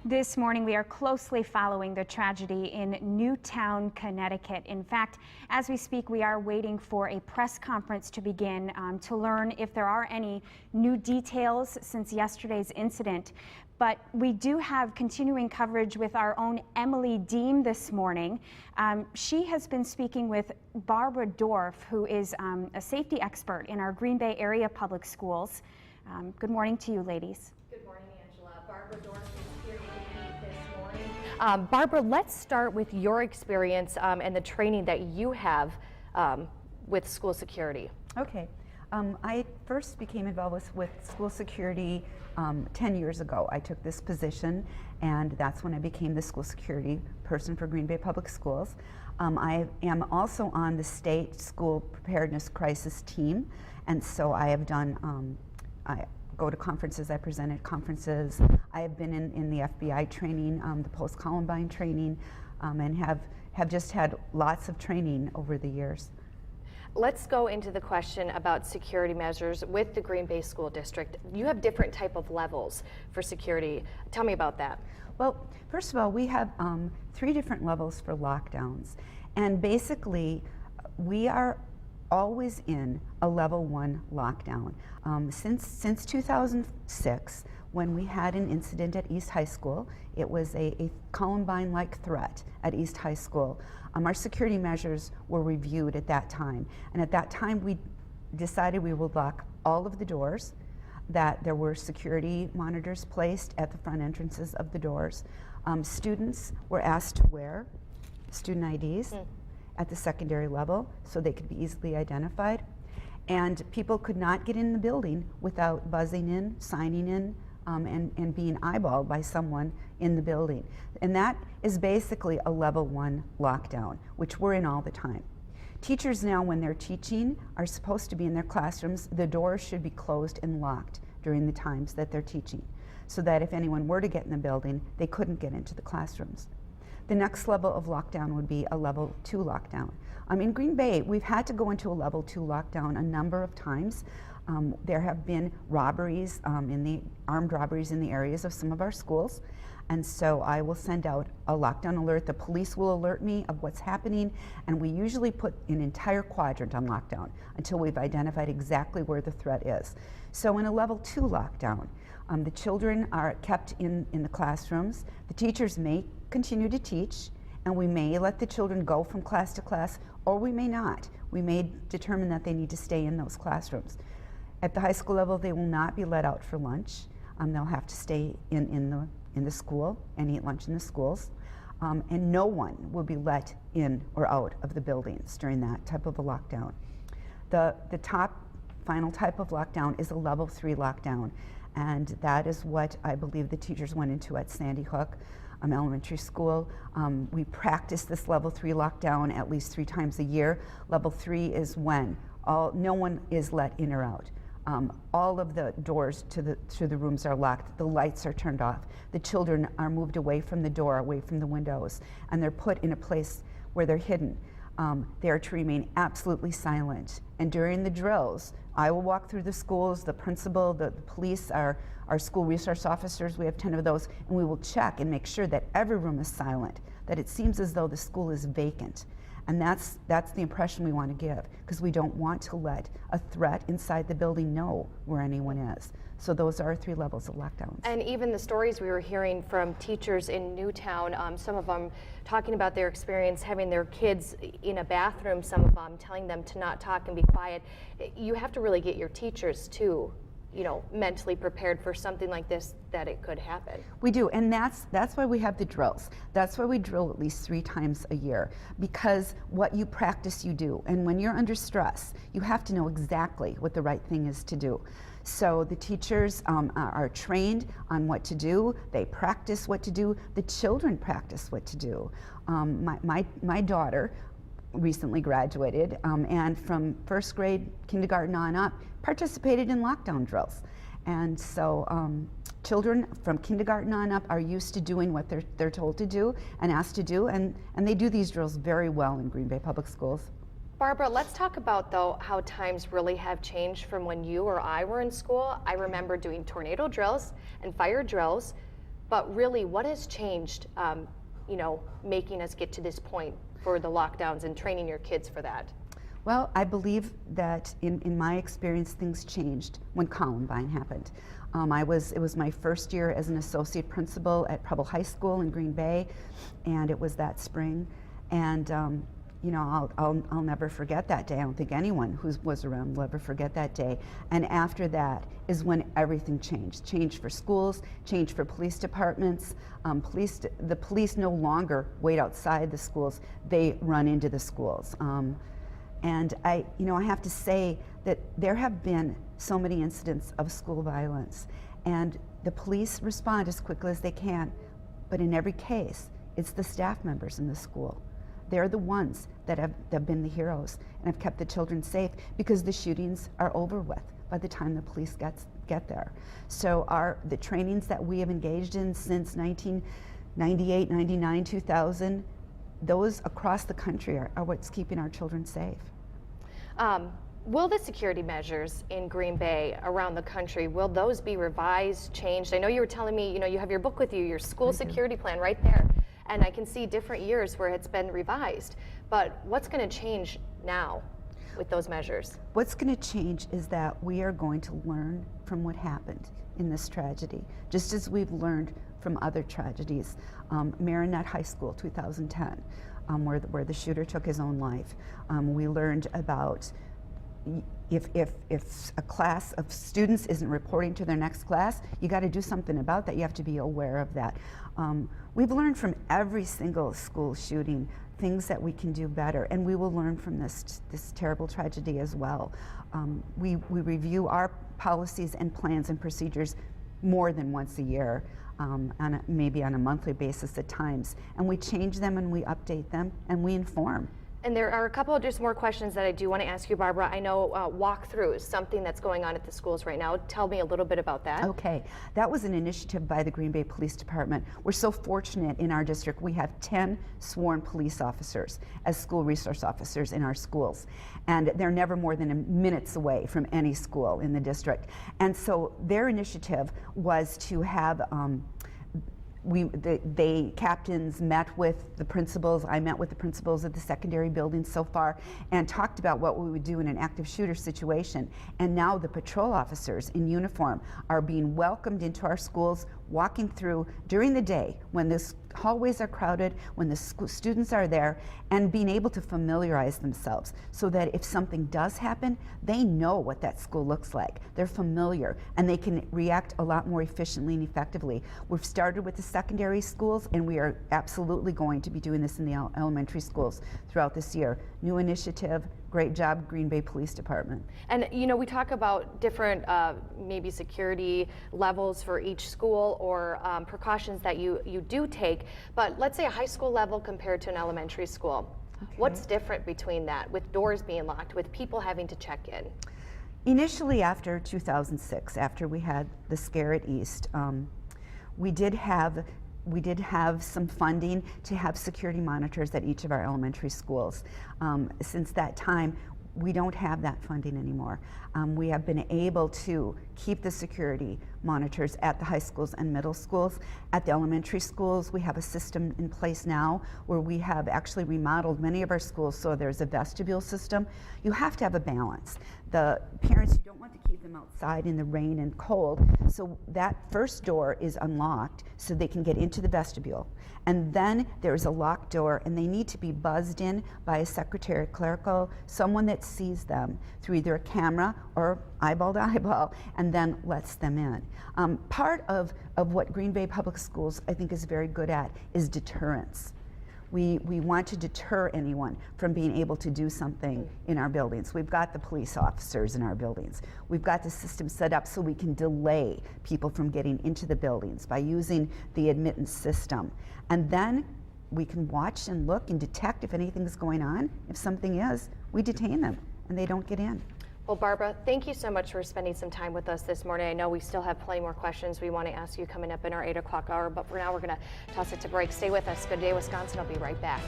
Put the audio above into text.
This morning, we are closely following the tragedy in Newtown, Connecticut. In fact, as we speak, we are waiting for a press conference to begin to learn if there are any new details since yesterday's incident. But we do have continuing coverage with our own Emily Deem this morning. She has been speaking with Barbara Dorf, who is a safety expert in our Green Bay area public schools. Good morning to you, ladies. Good morning, Angela. Barbara Dorf is here with me this morning. Barbara, let's start with your experience and the training that you have with school security. Okay. I first became involved with school security 10 years ago. I took this position, and that's when I became the school security person for Green Bay Public Schools. I am also on the state school preparedness crisis team, and so I have done, I go to conferences, I present at conferences. I have been in the FBI training, the post-Columbine training, and have just had lots of training over the years. Let's go into the question about security measures with the Green Bay School District. You have different type of levels for security. Tell me about that. Well, first of all, we have 3 different levels for lockdowns. And basically, we are always in a level 1 lockdown. Since 2006, when we had an incident at East High School, it was a Columbine-like threat at East High School. Our security measures were reviewed at that time. And at that time, we decided we would lock all of the doors, that there were security monitors placed at the front entrances of the doors. Students were asked to wear student IDs at the secondary level so they could be easily identified. And people could not get in the building without buzzing in, signing in, and being eyeballed by someone in the building. And that is basically a level 1 lockdown, which we're in all the time. Teachers now, when they're teaching, are supposed to be in their classrooms. The doors should be closed and locked during the times that they're teaching, so that if anyone were to get in the building, they couldn't get into the classrooms. The next level of lockdown would be a level 2 lockdown. In Green Bay, we've had to go into a level 2 lockdown a number of times. There have been robberies, armed robberies in the areas of some of our schools. And so I will send out a lockdown alert. The police will alert me of what's happening, and we usually put an entire quadrant on lockdown until we've identified exactly where the threat is. So in a level 2 lockdown, the children are kept in the classrooms. The teachers may continue to teach, and we may let the children go from class to class, or we may not. We may determine that they need to stay in those classrooms. At the high school level, they will not be let out for lunch. They'll have to stay in the school and eat lunch in the schools. And no one will be let in or out of the buildings during that type of a lockdown. The final type of lockdown is a level 3 lockdown. And that is what I believe the teachers went into at Sandy Hook Elementary School. We practice this level 3 lockdown at least 3 times a year. Level 3 is when no one is let in or out. All of the doors to the rooms are locked. The lights are turned off. The children are moved away from the door, away from the windows, and they're put in a place where they're hidden. They are to remain absolutely silent. And during the drills, I will walk through the schools, the principal, the police, our school resource officers, we have 10 of those, and we will check and make sure that every room is silent, that it seems as though the school is vacant. And that's the impression we want to give, because we don't want to let a threat inside the building know where anyone is. So those are our 3 levels of lockdowns. And even the stories we were hearing from teachers in Newtown, some of them talking about their experience having their kids in a bathroom, some of them telling them to not talk and be quiet. You have to really get your teachers too, mentally prepared for something like this, that it could happen. We do, and that's why we have the drills. That's why we drill at least 3 times a year, because what you practice, you do. And when you're under stress, you have to know exactly what the right thing is to do. So the teachers are trained on what to do. They practice what to do. The children practice what to do. My daughter recently graduated, and from 1st grade, kindergarten on up, participated in lockdown drills. And so children from kindergarten on up are used to doing what they're told to do and asked to do, and they do these drills very well in Green Bay Public Schools. Barbara, let's talk about, though, how times really have changed from when you or I were in school. I remember doing tornado drills and fire drills but really what has changed, you know, making us get to this point for the lockdowns and training your kids for that? Well, I believe that in my experience, things changed when Columbine happened. It was my first year as an associate principal at Preble High School in Green Bay, and it was that spring. And you know, I'll never forget that day. I don't think anyone who was around will ever forget that day. And after that is when everything changed. Changed for schools, changed for police departments. The police no longer wait outside the schools; they run into the schools. And I have to say that there have been so many incidents of school violence, and the police respond as quickly as they can. But in every case, it's the staff members in the school. They're the ones that have been the heroes and have kept the children safe, because the shootings are over with by the time the police get there. So the trainings that we have engaged in since 1998, 99, 2000, those across the country are what's keeping our children safe. Will the security measures in Green Bay around the country, will those be revised, changed? I know you were telling me, you know, you have your book with you, your school security plan right there, and I can see different years where it's been revised. But what's going to change now with those measures? What's going to change is that we are going to learn from what happened in this tragedy, just as we've learned from other tragedies. Marinette High School, 2010, where the shooter took his own life. We learned about if a class of students isn't reporting to their next class, you got to do something about that. You have to be aware of that. We've learned from every single school shooting things that we can do better, and we will learn from this terrible tragedy as well. We review our policies and plans and procedures more than once a year, maybe on a monthly basis at times, and we change them and we update them and we inform. And there are a couple of just more questions that I do want to ask you, Barbara. I know walkthrough is something that's going on at the schools right now. Tell me a little bit about that. Okay, that was an initiative by the Green Bay Police Department. We're so fortunate in our district. We have 10 sworn police officers as school resource officers in our schools. And they're never more than minutes away from any school in the district. And so their initiative was to have captains met with the principals. I met with the principals of the secondary buildings so far and talked about what we would do in an active shooter situation. And now the patrol officers in uniform are being welcomed into our schools, walking through during the day when the hallways are crowded, when the students are there, and being able to familiarize themselves so that if something does happen, they know what that school looks like. They're familiar and they can react a lot more efficiently and effectively. We've started with the secondary schools, and we are absolutely going to be doing this in the elementary schools throughout this year. New initiative. Great job, Green Bay Police Department. And you know, we talk about different maybe security levels for each school or precautions that you do take, but let's say a high school level compared to an elementary school. Okay. What's different between that, with doors being locked, with people having to check in? Initially, after 2006, after we had the scare at East, we did have some funding to have security monitors at each of our elementary schools. Since that time, we don't have that funding anymore. We have been able to keep the security monitors at the high schools and middle schools. At the elementary schools, we have a system in place now where we have actually remodeled many of our schools, so there's a vestibule system. You have to have a balance. The parents, you don't want to keep them outside in the rain and cold, so that first door is unlocked so they can get into the vestibule. And then there's a locked door, and they need to be buzzed in by a secretary, clerical, someone that sees them through either a camera or eyeball to eyeball, and then lets them in. Part of what Green Bay Public Schools, I think, is very good at is deterrence. We want to deter anyone from being able to do something in our buildings. We've got the police officers in our buildings. We've got the system set up so we can delay people from getting into the buildings by using the admittance system. And then we can watch and look and detect if anything's going on. If something is, we detain them and they don't get in. Well, Barbara, thank you so much for spending some time with us this morning. I know we still have plenty more questions we want to ask you coming up in our 8 o'clock hour, but for now we're going to toss it to break. Stay with us. Good Day, Wisconsin. I'll be right back.